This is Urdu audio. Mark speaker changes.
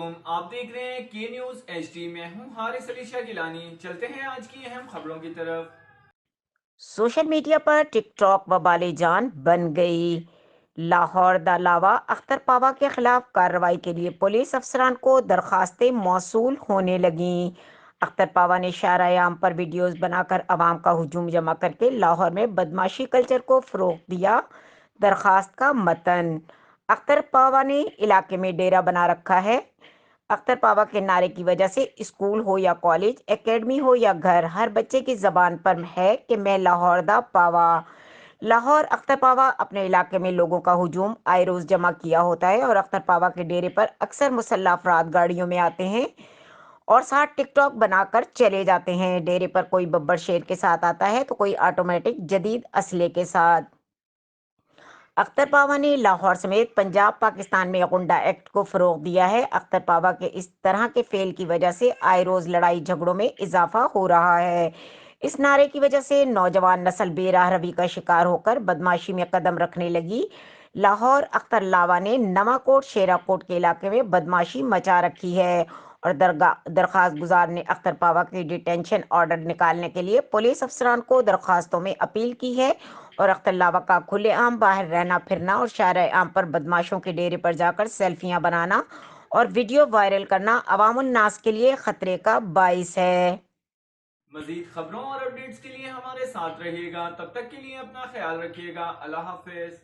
Speaker 1: علیکم، آپ دیکھ رہے ہیں کے نیوز ایچ ڈی۔ میں ہوں حارث علی شاہ گیلانی۔ چلتے ہیں آج کی اہم خبروں کی طرف۔
Speaker 2: سوشل میڈیا پر ٹک ٹاک وبال جان بن گئی۔ لاہور دلاوا اختر پاوا کے خلاف کارروائی کے لیے پولیس افسران کو درخواستیں موصول ہونے لگیں۔ اختر پاوا نے شارع عام پر ویڈیوز بنا کر عوام کا ہجوم جمع کر کے لاہور میں بدماشی کلچر کو فروغ دیا۔ درخواست کا متن: اختر پاوا نے علاقے میں ڈیرا بنا رکھا ہے۔ اختر پاوا کے نعرے کی وجہ سے اسکول ہو یا کالج، اکیڈمی ہو یا گھر، ہر بچے کی زبان پر ہے کہ میں لاہور دا پاوا۔ لاہور اختر پاوا اپنے علاقے میں لوگوں کا ہجوم آئے روز جمع کیا ہوتا ہے اور اختر پاوا کے ڈیرے پر اکثر مسلح افراد گاڑیوں میں آتے ہیں اور ساتھ ٹک ٹاک بنا کر چلے جاتے ہیں۔ ڈیرے پر کوئی ببر شیر کے ساتھ آتا ہے تو کوئی آٹومیٹک جدید اسلحے کے ساتھ۔ اختر پاوا نے لاہور سمیت پنجاب پاکستان میں غنڈہ ایکٹ کو فروغ دیا ہے۔ اختر پاوا کے اس طرح کے فعل کی وجہ سے آئے روز لڑائی جھگڑوں میں اضافہ ہو رہا ہے۔ اس نعرے کی وجہ سے نوجوان نسل بے راہ روی کا شکار ہو کر بدماشی میں قدم رکھنے لگی۔ لاہور اختر لاوا نے نواں کوٹ شیرا کوٹ کے علاقے میں بدماشی مچا رکھی ہے اور درخواست گزار نے اختر پاوا کی ڈیٹینشن آرڈر نکالنے کے لیے پولیس افسران کو درخواستوں میں اپیل کی ہے اور اختر لاوا کا کھلے عام باہر رہنا پھرنا اور شارع عام پر بدماشوں کے ڈیرے پر جا کر سیلفیاں بنانا اور ویڈیو وائرل کرنا عوام الناس کے لیے خطرے کا باعث ہے۔
Speaker 1: مزید خبروں اور اپڈیٹس کے لیے ہمارے ساتھ رہیے گا، تب تک کے لیے اپنا خیال رکھیے گا۔ اللہ حافظ۔